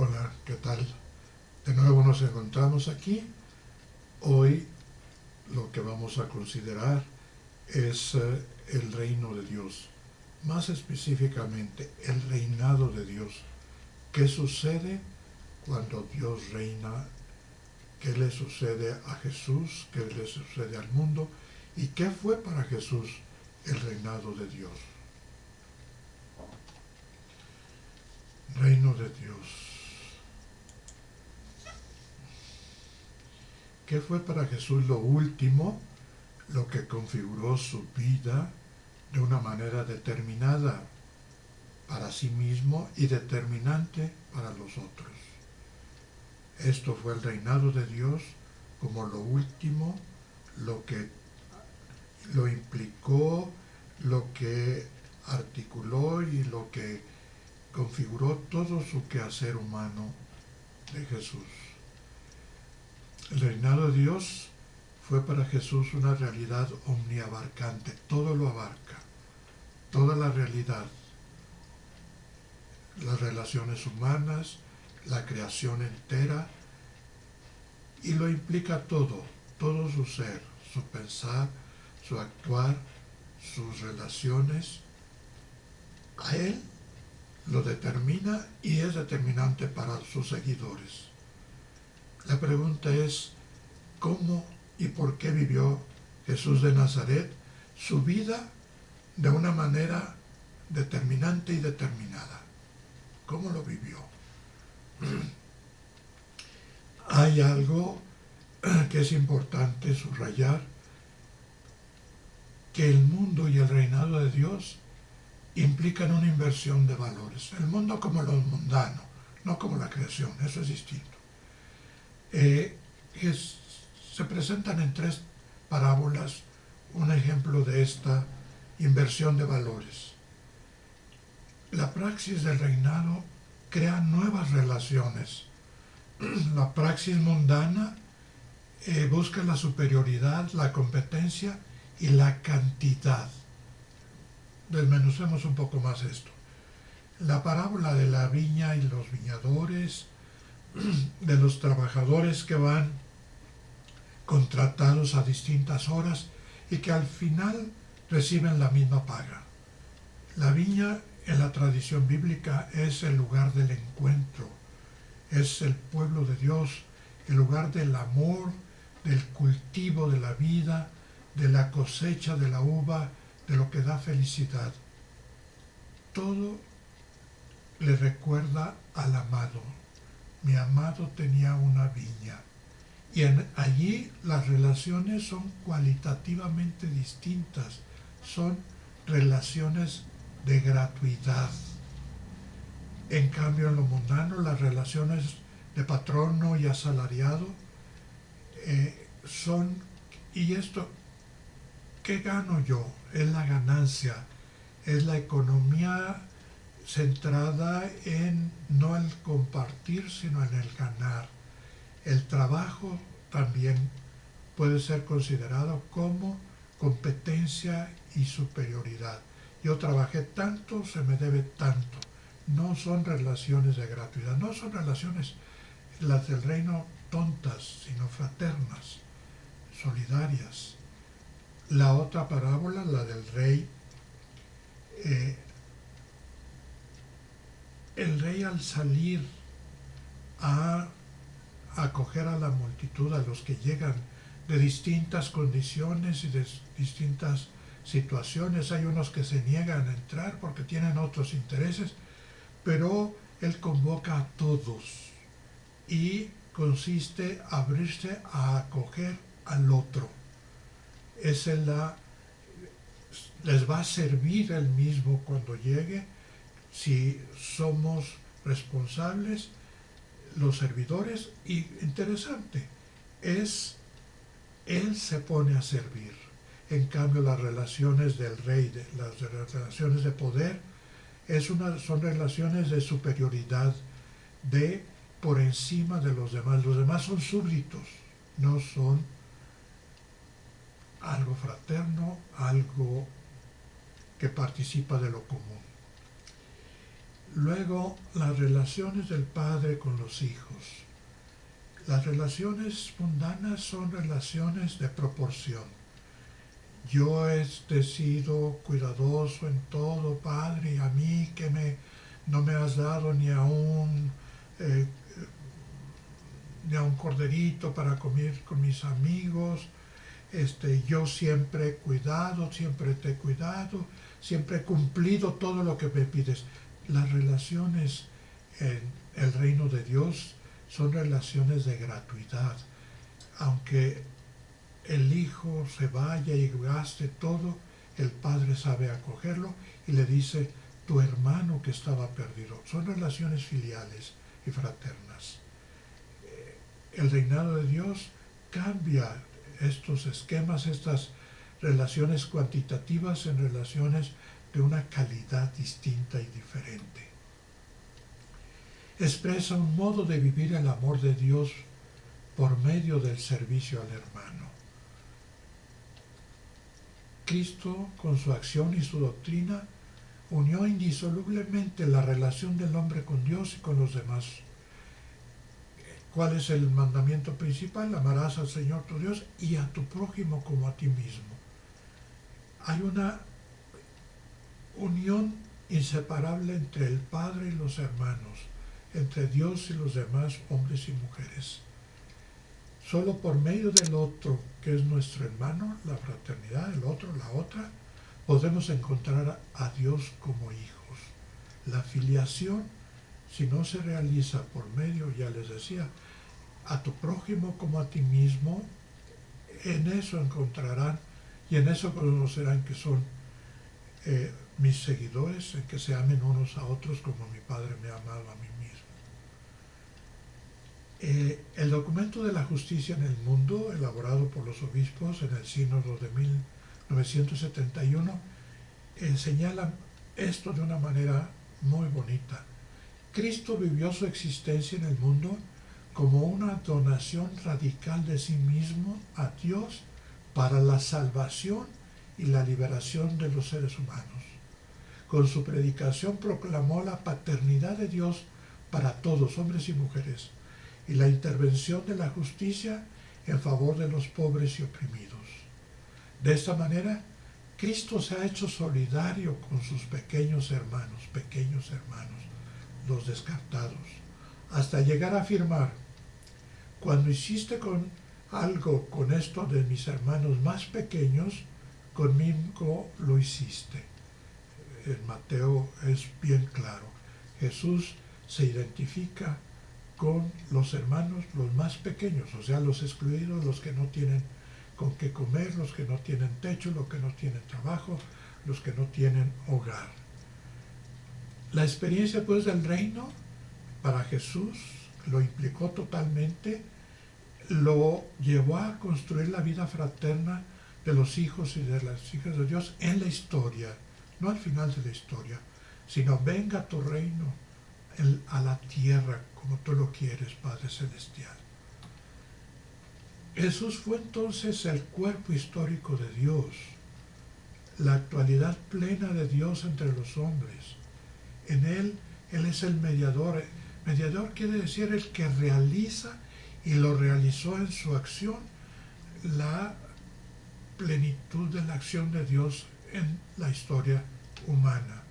Hola, ¿qué tal? De nuevo nos encontramos aquí. Hoy lo que vamos a considerar es el reino de Dios. Más específicamente, el reinado de Dios. ¿Qué sucede cuando Dios reina? ¿Qué le sucede a Jesús? ¿Qué le sucede al mundo? ¿Y qué fue para Jesús el reinado de Dios? Reino de Dios. ¿Qué fue para Jesús lo último, lo que configuró su vida de una manera determinada para sí mismo y determinante para los otros? Esto fue el reinado de Dios como lo último, lo que lo implicó, lo que articuló y lo que configuró todo su quehacer humano de Jesús. El reinado de Dios fue para Jesús una realidad omniabarcante, todo lo abarca, toda la realidad, las relaciones humanas, la creación entera, y lo implica todo, todo su ser, su pensar, su actuar, sus relaciones. A él lo determina y es determinante para sus seguidores. La pregunta es, ¿cómo y por qué vivió Jesús de Nazaret su vida de una manera determinante y determinada? ¿Cómo lo vivió? Hay algo que es importante subrayar, que el mundo y el reinado de Dios implican una inversión de valores. El mundo como lo mundano, no como la creación, eso es distinto. Se presentan en 3 parábolas un ejemplo de esta inversión de valores. La praxis del reinado crea nuevas relaciones. La praxis mundana busca la superioridad, la competencia y la cantidad. Desmenucemos un poco más esto. La parábola de la viña y los viñadores, de los trabajadores que van contratados a distintas horas y que al final reciben la misma paga. La viña en la tradición bíblica es el lugar del encuentro, es el pueblo de Dios, el lugar del amor, del cultivo de la vida, de la cosecha de la uva, de lo que da felicidad. Todo le recuerda al amado. Mi amado tenía una viña. Y allí las relaciones son cualitativamente distintas, son relaciones de gratuidad. En cambio, en lo mundano, las relaciones de patrono y asalariado son, y esto, ¿qué gano yo? Es la ganancia, es la economía centrada en no el compartir, sino en el ganar. El trabajo también puede ser considerado como competencia y superioridad. Yo trabajé tanto, se me debe tanto. No son relaciones de gratuidad, no son relaciones las del reino tontas, sino fraternas, solidarias. La otra parábola, la del rey, el rey al salir a acoger a la multitud, a los que llegan de distintas condiciones y de distintas situaciones. Hay unos que se niegan a entrar porque tienen otros intereses, pero él convoca a todos y consiste abrirse a acoger al otro. Les va a servir él mismo cuando llegue, si somos responsables, los servidores. Y interesante, él se pone a servir. En cambio, las relaciones del rey, las relaciones de poder, son relaciones de superioridad, de por encima de los demás. Los demás son súbditos, no son algo fraterno, algo que participa de lo común. Luego, las relaciones del padre con los hijos. Las relaciones mundanas son relaciones de proporción. Yo he sido cuidadoso en todo, Padre, y a mí que no me has dado eh, ni a un corderito para comer con mis amigos. Yo siempre he cuidado, siempre te he cuidado, siempre he cumplido todo lo que me pides. Las relaciones en el reino de Dios son relaciones de gratuidad. Aunque el hijo se vaya y gaste todo, el padre sabe acogerlo y le dice, tu hermano que estaba perdido. Son relaciones filiales y fraternas. El reinado de Dios cambia estos esquemas, estas relaciones cuantitativas en relaciones de una calidad distinta y diferente. Expresa un modo de vivir el amor de Dios por medio del servicio al hermano. Cristo, con su acción y su doctrina, unió indisolublemente la relación del hombre con Dios y con los demás. ¿Cuál es el mandamiento principal? Amarás al Señor tu Dios y a tu prójimo como a ti mismo. Hay una unión inseparable entre el Padre y los hermanos, entre Dios y los demás hombres y mujeres. Solo por medio del otro, que es nuestro hermano, la fraternidad, el otro, la otra, podemos encontrar a Dios como hijos. La filiación, si no se realiza por medio, ya les decía, a tu prójimo como a ti mismo, en eso encontrarán y en eso conocerán que son mis seguidores, en que se amen unos a otros como mi Padre me ha amado a mí mismo. El documento de la justicia en el mundo, elaborado por los obispos en el sínodo de 1971, señala esto de una manera muy bonita. Cristo vivió su existencia en el mundo como una donación radical de sí mismo a Dios para la salvación y la liberación de los seres humanos. Con su predicación proclamó la paternidad de Dios para todos, hombres y mujeres, y la intervención de la justicia en favor de los pobres y oprimidos. De esta manera, Cristo se ha hecho solidario con sus pequeños hermanos, los descartados, hasta llegar a afirmar, cuando hiciste algo con esto de mis hermanos más pequeños, conmigo lo hiciste. En Mateo es bien claro. Jesús se identifica con los hermanos, los más pequeños, o sea, los excluidos, los que no tienen con qué comer, los que no tienen techo, los que no tienen trabajo, los que no tienen hogar. La experiencia pues del reino para Jesús lo implicó totalmente, lo llevó a construir la vida fraterna de los hijos y de las hijas de Dios en la historia, no al final de la historia, sino venga tu reino a la tierra como tú lo quieres, Padre Celestial. Jesús fue entonces el cuerpo histórico de Dios, la actualidad plena de Dios entre los hombres. En Él es el mediador. Mediador quiere decir el que realiza y lo realizó en su acción la plenitud de la acción de Dios en la historia humana.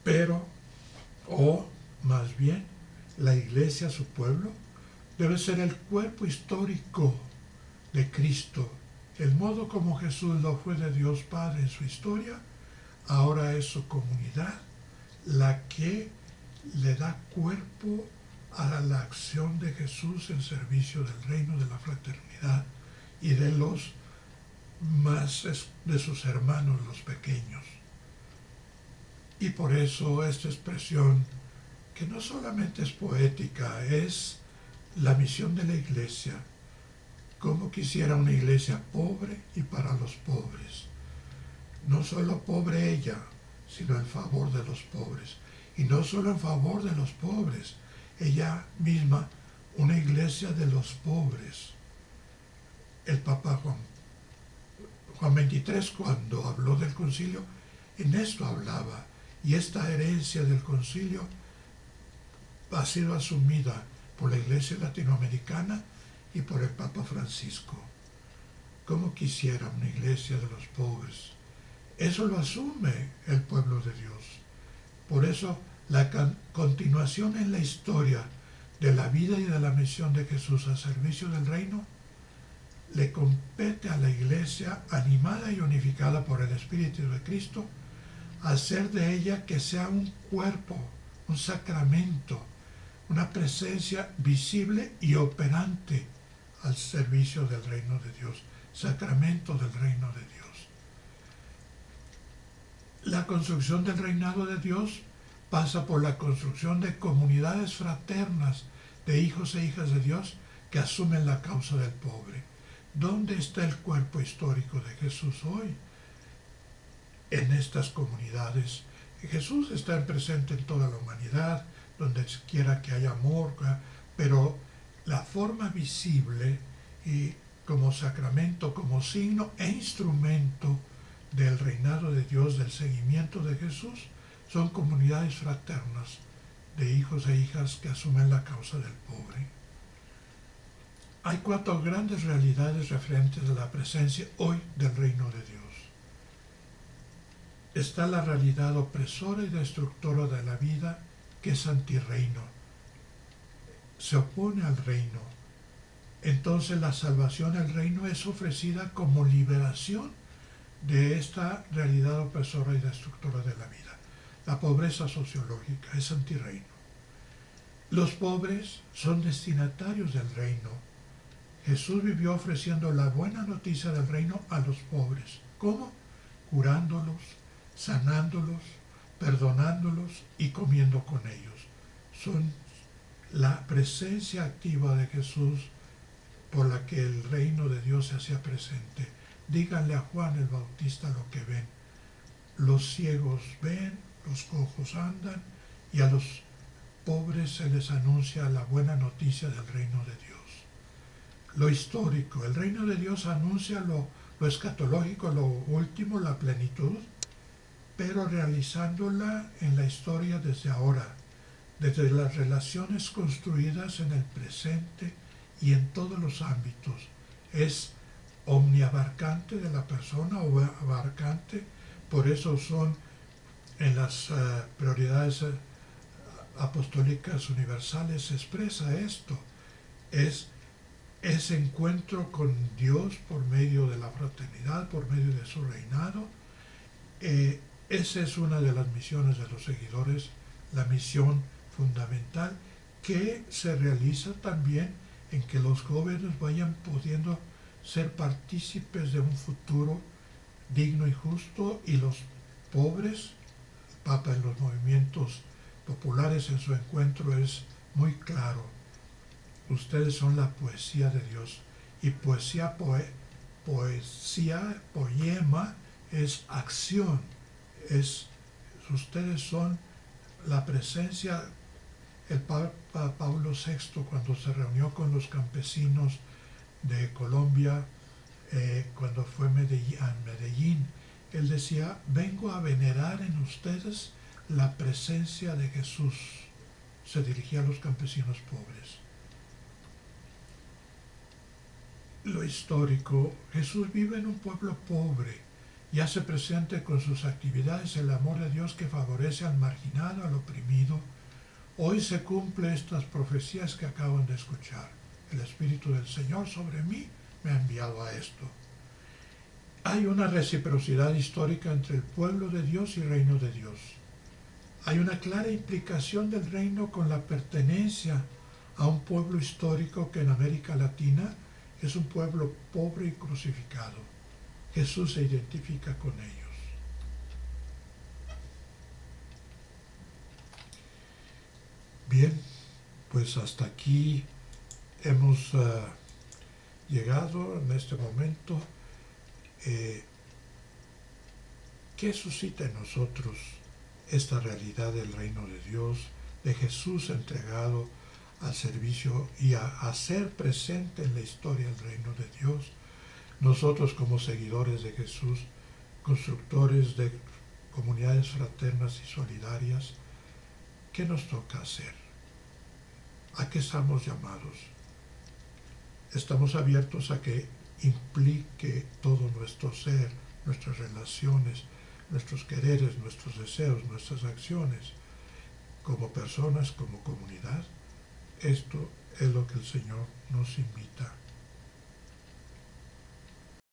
Pero, o más bien, la iglesia, su pueblo, debe ser el cuerpo histórico de Cristo. El modo como Jesús lo fue de Dios Padre en su historia, ahora es su comunidad la que le da cuerpo a la acción de Jesús en servicio del reino, de la fraternidad y de los más de sus hermanos, los pequeños. Y por eso esta expresión, que no solamente es poética, es la misión de la iglesia, como quisiera una iglesia pobre y para los pobres. No solo pobre ella, sino en favor de los pobres. Y no solo en favor de los pobres, ella misma, una iglesia de los pobres. El Papa Juan XXIII, cuando habló del concilio, En esto hablaba, y esta herencia del concilio ha sido asumida por la Iglesia latinoamericana y por el Papa Francisco. ¿Cómo quisiera una iglesia de los pobres? Eso lo asume el pueblo de Dios. Por eso la continuación en la historia de la vida y de la misión de Jesús al servicio del reino le compete a la iglesia, animada y unificada por el Espíritu de Cristo, hacer de ella que sea un cuerpo, un sacramento, una presencia visible y operante al servicio del reino de Dios, sacramento del reino de Dios. La construcción del reinado de Dios pasa por la construcción de comunidades fraternas de hijos e hijas de Dios que asumen la causa del pobre. ¿Dónde está el cuerpo histórico de Jesús hoy? En estas comunidades. Jesús está presente en toda la humanidad, donde quiera que haya amor, pero la forma visible y como sacramento, como signo e instrumento del reinado de Dios, del seguimiento de Jesús, son comunidades fraternas de hijos e hijas que asumen la causa del pobre. Hay 4 grandes realidades referentes a la presencia hoy del reino de Dios. Está la realidad opresora y destructora de la vida, que es antirreino. Se opone al reino. Entonces la salvación del reino es ofrecida como liberación de esta realidad opresora y destructora de la vida. La pobreza sociológica es antirreino. Los pobres son destinatarios del reino. Jesús vivió ofreciendo la buena noticia del reino a los pobres. ¿Cómo? Curándolos, sanándolos, perdonándolos y comiendo con ellos. Son la presencia activa de Jesús por la que el reino de Dios se hacía presente. Díganle a Juan el Bautista lo que ven. Los ciegos ven, los cojos andan, y a los pobres se les anuncia la buena noticia del reino de Dios. Lo histórico, el reino de Dios anuncia lo escatológico, lo último, la plenitud, pero realizándola en la historia desde ahora, desde las relaciones construidas en el presente y en todos los ámbitos. Es omniabarcante de la persona, o abarcante, por eso son en las prioridades apostólicas universales se expresa esto. Es ese encuentro con Dios por medio de la fraternidad, por medio de su reinado. Esa es una de las misiones de los seguidores, la misión fundamental, que se realiza también en que los jóvenes vayan pudiendo ser partícipes de un futuro digno y justo, y los pobres, el Papa en los movimientos populares en su encuentro es muy claro: ustedes son la poesía de Dios, y poesía, poema es acción, ustedes son la presencia. El Papa Pablo VI, cuando se reunió con los campesinos de Colombia, cuando fue a Medellín, él decía: vengo a venerar en ustedes la presencia de Jesús. Se dirigía a los campesinos pobres. Lo histórico, Jesús vive en un pueblo pobre y hace presente con sus actividades el amor de Dios que favorece al marginado, al oprimido. Hoy se cumplen estas profecías que acaban de escuchar. El Espíritu del Señor sobre mí me ha enviado a esto. Hay una reciprocidad histórica entre el pueblo de Dios y el reino de Dios. Hay una clara implicación del reino con la pertenencia a un pueblo histórico que en América Latina es un pueblo pobre y crucificado. Jesús se identifica con ellos. Bien, pues hasta aquí hemos llegado en este momento. ¿Qué suscita en nosotros esta realidad del reino de Dios, de Jesús entregado al servicio y a hacer presente en la historia el reino de Dios? Nosotros, como seguidores de Jesús, constructores de comunidades fraternas y solidarias, ¿qué nos toca hacer? ¿A qué estamos llamados? Estamos abiertos a que implique todo nuestro ser, nuestras relaciones, nuestros quereres, nuestros deseos, nuestras acciones, como personas, como comunidad. Esto es lo que el Señor nos invita